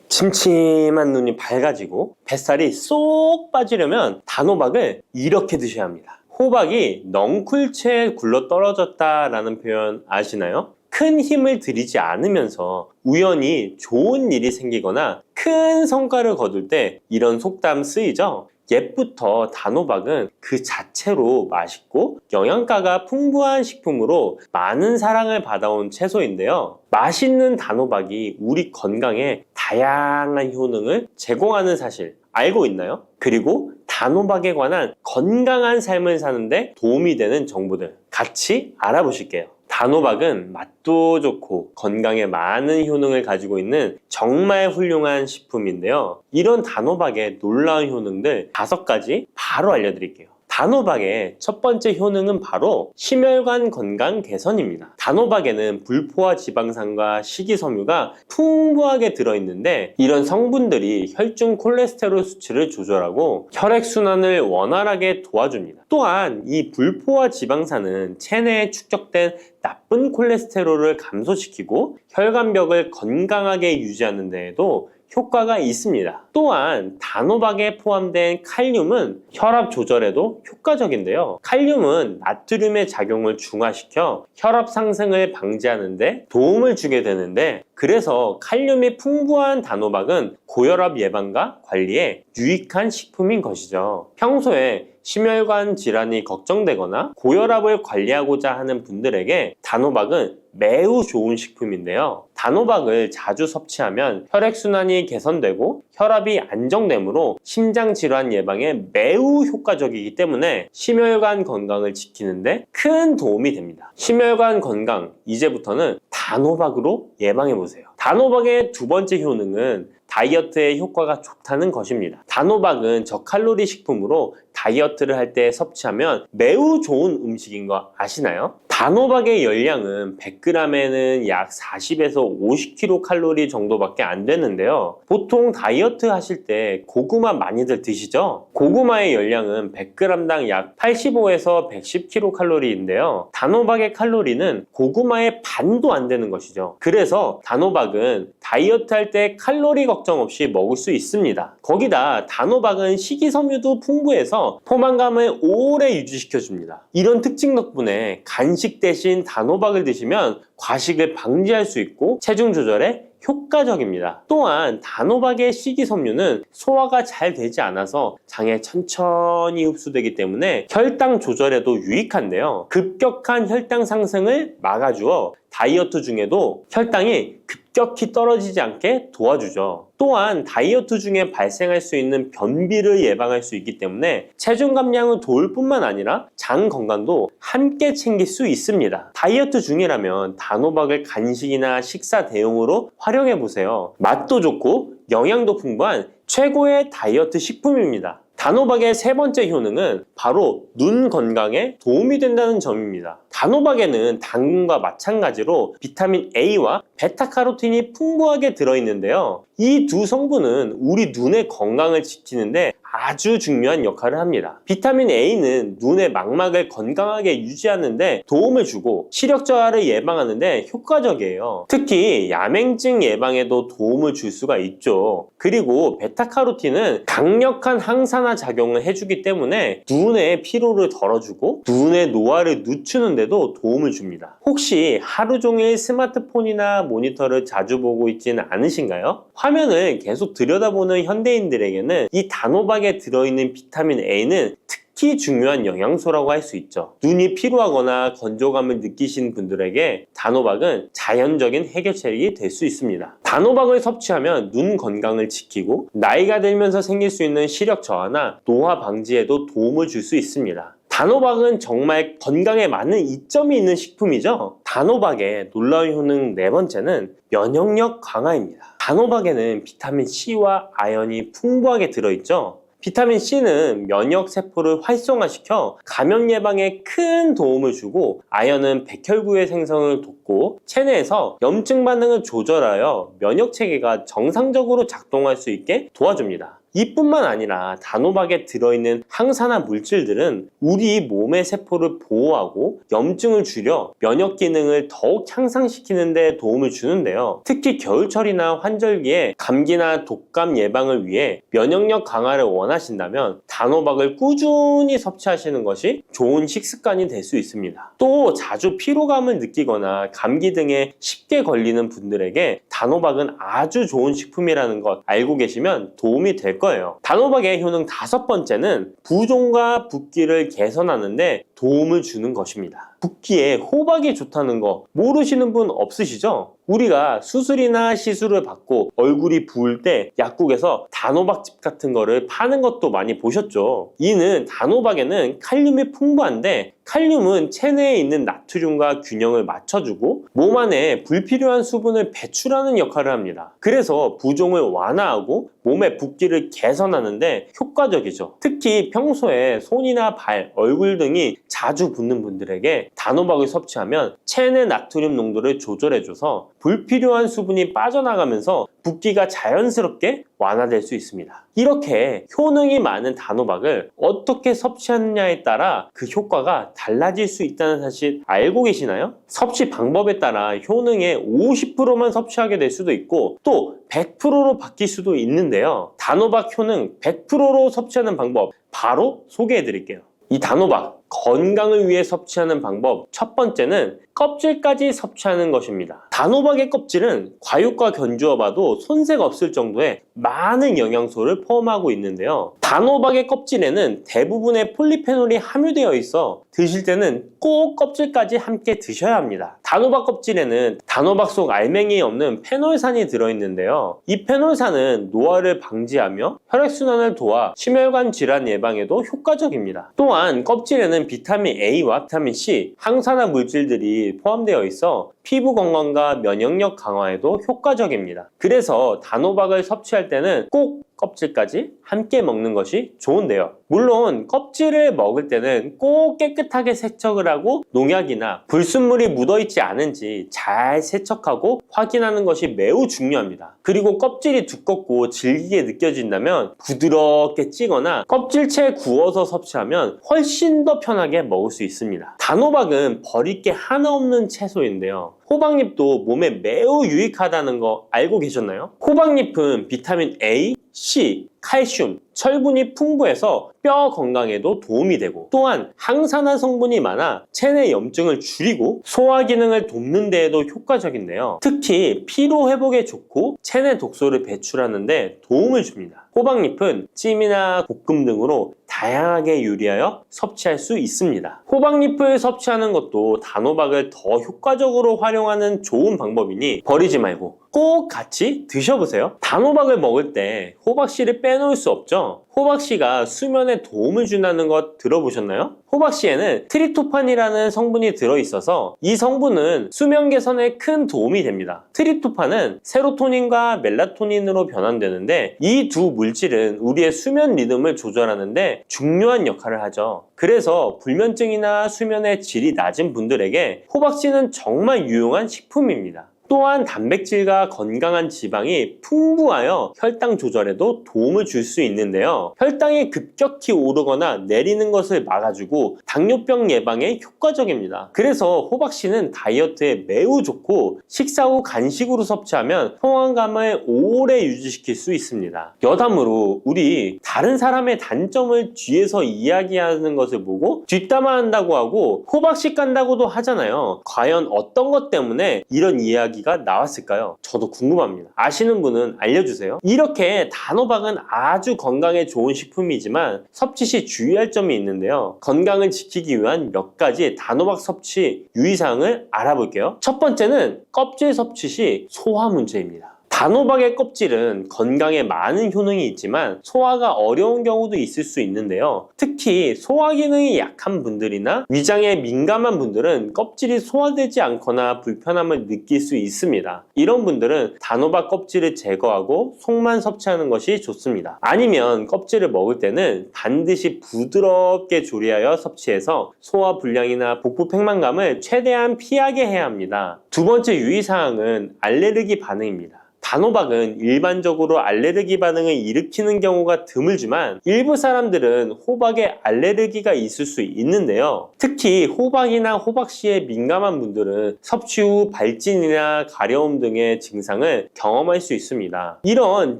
침침한 눈이 밝아지고 뱃살이 쏙 빠지려면 단호박을 이렇게 드셔야 합니다. 호박이 넝쿨채에 굴러 떨어졌다라는 표현 아시나요? 큰 힘을 들이지 않으면서 우연히 좋은 일이 생기거나 큰 성과를 거둘 때 이런 속담 쓰이죠? 옛부터 단호박은 그 자체로 맛있고 영양가가 풍부한 식품으로 많은 사랑을 받아온 채소인데요. 맛있는 단호박이 우리 건강에 다양한 효능을 제공하는 사실 알고 있나요? 그리고 단호박에 관한 건강한 삶을 사는데 도움이 되는 정보들 같이 알아보실게요. 단호박은 맛도 좋고 건강에 많은 효능을 가지고 있는 정말 훌륭한 식품인데요. 이런 단호박의 놀라운 효능들 5가지 바로 알려드릴게요. 단호박의 첫 번째 효능은 바로 심혈관 건강 개선입니다. 단호박에는 불포화 지방산과 식이섬유가 풍부하게 들어있는데 이런 성분들이 혈중 콜레스테롤 수치를 조절하고 혈액순환을 원활하게 도와줍니다. 또한 이 불포화 지방산은 체내에 축적된 나쁜 콜레스테롤을 감소시키고 혈관벽을 건강하게 유지하는 데에도 효과가 있습니다. 또한 단호박에 포함된 칼륨은 혈압 조절에도 효과적인데요. 칼륨은 나트륨의 작용을 중화시켜 혈압 상승을 방지하는 데 도움을 주게 되는데 그래서 칼륨이 풍부한 단호박은 고혈압 예방과 관리에 유익한 식품인 것이죠. 평소에 심혈관 질환이 걱정되거나 고혈압을 관리하고자 하는 분들에게 단호박은 매우 좋은 식품인데요. 단호박을 자주 섭취하면 혈액순환이 개선되고 혈압이 안정되므로 심장질환 예방에 매우 효과적이기 때문에 심혈관 건강을 지키는데 큰 도움이 됩니다. 심혈관 건강, 이제부터는 단호박으로 예방해보세요. 단호박의 두 번째 효능은 다이어트에 효과가 좋다는 것입니다. 단호박은 저칼로리 식품으로 다이어트를 할 때 섭취하면 매우 좋은 음식인 거 아시나요? 단호박의 열량은 100g에는 약 40에서 50kcal 정도밖에 안 되는데요. 보통 다이어트 하실 때 고구마 많이들 드시죠? 고구마의 열량은 100g당 약 85에서 110kcal인데요. 단호박의 칼로리는 고구마의 반도 안 되는 것이죠. 그래서 단호박은 다이어트 할 때 칼로리 걱정 없이 먹을 수 있습니다. 거기다 단호박은 식이섬유도 풍부해서 포만감을 오래 유지시켜줍니다. 이런 특징 덕분에 간식 대신 단호박을 드시면 과식을 방지할 수 있고 체중 조절에 효과적입니다. 또한 단호박의 식이섬유는 소화가 잘 되지 않아서 장에 천천히 흡수되기 때문에 혈당 조절에도 유익한데요. 급격한 혈당 상승을 막아주어 다이어트 중에도 혈당이 급격히 떨어지지 않게 도와주죠. 또한 다이어트 중에 발생할 수 있는 변비를 예방할 수 있기 때문에 체중 감량을 도울 뿐만 아니라 장 건강도 함께 챙길 수 있습니다. 다이어트 중이라면 단호박을 간식이나 식사 대용으로 활용해 보세요. 맛도 좋고 영양도 풍부한 최고의 다이어트 식품입니다. 단호박의 세 번째 효능은 바로 눈 건강에 도움이 된다는 점입니다. 단호박에는 당근과 마찬가지로 비타민 A와 베타카로틴이 풍부하게 들어있는데요. 이 두 성분은 우리 눈의 건강을 지키는데 아주 중요한 역할을 합니다. 비타민 A는 눈의 망막을 건강하게 유지하는 데 도움을 주고 시력 저하를 예방하는 데 효과적이에요. 특히 야맹증 예방에도 도움을 줄 수가 있죠. 그리고 베타카로틴은 강력한 항산화 작용을 해주기 때문에 눈의 피로를 덜어주고 눈의 노화를 늦추는 데도 도움을 줍니다. 혹시 하루 종일 스마트폰이나 모니터를 자주 보고 있지는 않으신가요? 화면을 계속 들여다보는 현대인들에게는 이 단호박에 들어있는 비타민 A는 특히 중요한 영양소라고 할 수 있죠. 눈이 피로하거나 건조감을 느끼신 분들에게 단호박은 자연적인 해결책이 될 수 있습니다. 단호박을 섭취하면 눈 건강을 지키고 나이가 들면서 생길 수 있는 시력 저하나 노화 방지에도 도움을 줄 수 있습니다. 단호박은 정말 건강에 많은 이점이 있는 식품이죠. 단호박의 놀라운 효능 네 번째는 면역력 강화입니다. 단호박에는 비타민 C와 아연이 풍부하게 들어있죠. 비타민 C는 면역 세포를 활성화시켜 감염 예방에 큰 도움을 주고 아연은 백혈구의 생성을 돕고 체내에서 염증 반응을 조절하여 면역 체계가 정상적으로 작동할 수 있게 도와줍니다. 이뿐만 아니라 단호박에 들어있는 항산화 물질들은 우리 몸의 세포를 보호하고 염증을 줄여 면역 기능을 더욱 향상시키는 데 도움을 주는데요. 특히 겨울철이나 환절기에 감기나 독감 예방을 위해 면역력 강화를 원하신다면 단호박을 꾸준히 섭취하시는 것이 좋은 식습관이 될 수 있습니다. 또 자주 피로감을 느끼거나 감기 등에 쉽게 걸리는 분들에게 단호박은 아주 좋은 식품이라는 것 알고 계시면 도움이 될 거예요. 단호박의 효능 5번째는 부종과 붓기를 개선하는데 도움을 주는 것입니다. 붓기에 호박이 좋다는 거 모르시는 분 없으시죠? 우리가 수술이나 시술을 받고 얼굴이 부을 때 약국에서 단호박즙 같은 거를 파는 것도 많이 보셨죠? 이는 단호박에는 칼륨이 풍부한데 칼륨은 체내에 있는 나트륨과 균형을 맞춰주고 몸 안에 불필요한 수분을 배출하는 역할을 합니다. 그래서 부종을 완화하고 몸의 붓기를 개선하는데 효과적이죠. 특히 평소에 손이나 발, 얼굴 등이 자주 붓는 분들에게 단호박을 섭취하면 체내 나트륨 농도를 조절해줘서 불필요한 수분이 빠져나가면서 붓기가 자연스럽게 완화될 수 있습니다. 이렇게 효능이 많은 단호박을 어떻게 섭취하느냐에 따라 그 효과가 달라질 수 있다는 사실 알고 계시나요? 섭취 방법에 따라 효능의 50%만 섭취하게 될 수도 있고 또 100%로 바뀔 수도 있는데요. 단호박 효능 100%로 섭취하는 방법 바로 소개해 드릴게요. 이 단호박 건강을 위해 섭취하는 방법 첫 번째는 껍질까지 섭취하는 것입니다. 단호박의 껍질은 과육과 견주어 봐도 손색 없을 정도의 많은 영양소를 포함하고 있는데요. 단호박의 껍질에는 대부분의 폴리페놀이 함유되어 있어 드실 때는 꼭 껍질까지 함께 드셔야 합니다. 단호박 껍질에는 단호박 속 알맹이에 없는 페놀산이 들어있는데요. 이 페놀산은 노화를 방지하며 혈액순환을 도와 심혈관 질환 예방에도 효과적입니다. 또한 껍질에는 비타민 A와 비타민 C, 항산화 물질들이 포함되어 있어 피부 건강과 면역력 강화에도 효과적입니다. 그래서 단호박을 섭취할 때는 꼭 껍질까지 함께 먹는 것이 좋은데요. 물론 껍질을 먹을 때는 꼭 깨끗하게 세척을 하고 농약이나 불순물이 묻어있지 않은지 잘 세척하고 확인하는 것이 매우 중요합니다. 그리고 껍질이 두껍고 질기게 느껴진다면 부드럽게 찌거나 껍질채 구워서 섭취하면 훨씬 더 편하게 먹을 수 있습니다. 단호박은 버릴 게 하나 없는 채소인데요. 호박잎도 몸에 매우 유익하다는 거 알고 계셨나요? 호박잎은 비타민 A, C, 칼슘, 철분이 풍부해서 뼈 건강에도 도움이 되고 또한 항산화 성분이 많아 체내 염증을 줄이고 소화 기능을 돕는 데에도 효과적인데요. 특히 피로 회복에 좋고 체내 독소를 배출하는 데 도움을 줍니다. 호박잎은 찜이나 볶음 등으로 다양하게 요리하여 섭취할 수 있습니다. 호박잎을 섭취하는 것도 단호박을 더 효과적으로 활용하는 좋은 방법이니 버리지 말고 꼭 같이 드셔보세요. 단호박을 먹을 때 호박씨를 빼놓을 수 없죠. 호박씨가 수면에 도움을 준다는 것 들어보셨나요? 호박씨에는 트립토판이라는 성분이 들어있어서 이 성분은 수면 개선에 큰 도움이 됩니다. 트립토판은 세로토닌과 멜라토닌으로 변환되는데 이 두 물질은 우리의 수면 리듬을 조절하는데 중요한 역할을 하죠. 그래서 불면증이나 수면의 질이 낮은 분들에게 호박씨는 정말 유용한 식품입니다. 또한 단백질과 건강한 지방이 풍부하여 혈당 조절에도 도움을 줄 수 있는데요. 혈당이 급격히 오르거나 내리는 것을 막아주고 당뇨병 예방에 효과적입니다. 그래서 호박씨는 다이어트에 매우 좋고 식사 후 간식으로 섭취하면 포만감을 오래 유지시킬 수 있습니다. 여담으로 우리 다른 사람의 단점을 뒤에서 이야기하는 것을 보고 뒷담화한다고 하고 호박씨 깐다고도 하잖아요. 과연 어떤 것 때문에 이런 이야기가 나왔을까요? 저도 궁금합니다. 아시는 분은 알려주세요. 이렇게 단호박은 아주 건강에 좋은 식품이지만 섭취 시 주의할 점이 있는데요. 건강을 지키기 위한 몇 가지 단호박 섭취 유의사항을 알아볼게요. 첫 번째는 껍질 섭취 시 소화 문제입니다. 단호박의 껍질은 건강에 많은 효능이 있지만 소화가 어려운 경우도 있을 수 있는데요. 특히 소화 기능이 약한 분들이나 위장에 민감한 분들은 껍질이 소화되지 않거나 불편함을 느낄 수 있습니다. 이런 분들은 단호박 껍질을 제거하고 속만 섭취하는 것이 좋습니다. 아니면 껍질을 먹을 때는 반드시 부드럽게 조리하여 섭취해서 소화 불량이나 복부 팽만감을 최대한 피하게 해야 합니다. 두 번째 유의사항은 알레르기 반응입니다. 단호박은 일반적으로 알레르기 반응을 일으키는 경우가 드물지만 일부 사람들은 호박에 알레르기가 있을 수 있는데요. 특히 호박이나 호박씨에 민감한 분들은 섭취 후 발진이나 가려움 등의 증상을 경험할 수 있습니다. 이런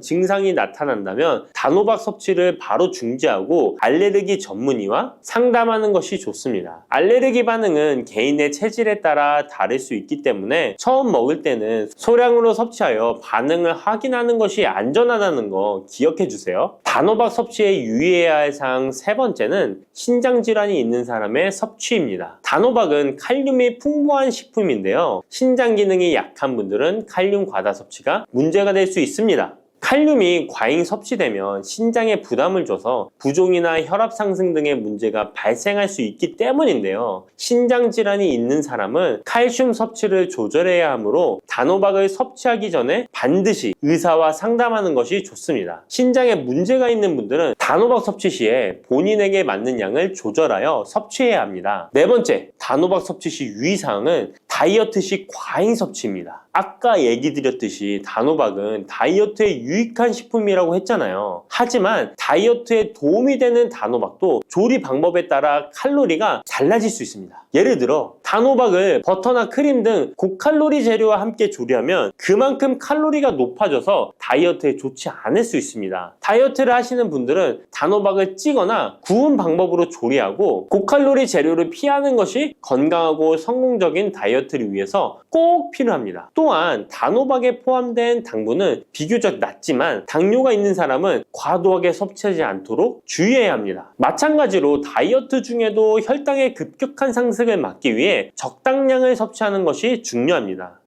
증상이 나타난다면 단호박 섭취를 바로 중지하고 알레르기 전문의와 상담하는 것이 좋습니다. 알레르기 반응은 개인의 체질에 따라 다를 수 있기 때문에 처음 먹을 때는 소량으로 섭취하여 반응을 확인하는 것이 안전하다는 거 기억해 주세요. 단호박 섭취에 유의해야 할 사항 세 번째는 신장 질환이 있는 사람의 섭취입니다. 단호박은 칼륨이 풍부한 식품인데요. 신장 기능이 약한 분들은 칼륨 과다 섭취가 문제가 될 수 있습니다. 칼륨이 과잉 섭취되면 신장에 부담을 줘서 부종이나 혈압 상승 등의 문제가 발생할 수 있기 때문인데요. 신장 질환이 있는 사람은 칼슘 섭취를 조절해야 하므로 단호박을 섭취하기 전에 반드시 의사와 상담하는 것이 좋습니다. 신장에 문제가 있는 분들은 단호박 섭취 시에 본인에게 맞는 양을 조절하여 섭취해야 합니다. 네 번째, 단호박 섭취 시 유의사항은 다이어트 시 과잉 섭취입니다. 아까 얘기 드렸듯이 단호박은 다이어트에 유익한 식품이라고 했잖아요. 하지만 다이어트에 도움이 되는 단호박도 조리 방법에 따라 칼로리가 달라질 수 있습니다. 예를 들어 단호박을 버터나 크림 등 고칼로리 재료와 함께 조리하면 그만큼 칼로리가 높아져서 다이어트에 좋지 않을 수 있습니다. 다이어트를 하시는 분들은 단호박을 찌거나 구운 방법으로 조리하고 고칼로리 재료를 피하는 것이 건강하고 성공적인 다이어트를 위해서 꼭 필요합니다. 또한 단호박에 포함된 당분은 비교적 낮지만 당뇨가 있는 사람은 과도하게 섭취하지 않도록 주의해야 합니다. 마찬가지로 다이어트 중에도 혈당의 급격한 상승을 막기 위해 적당량을 섭취하는 것이 중요합니다.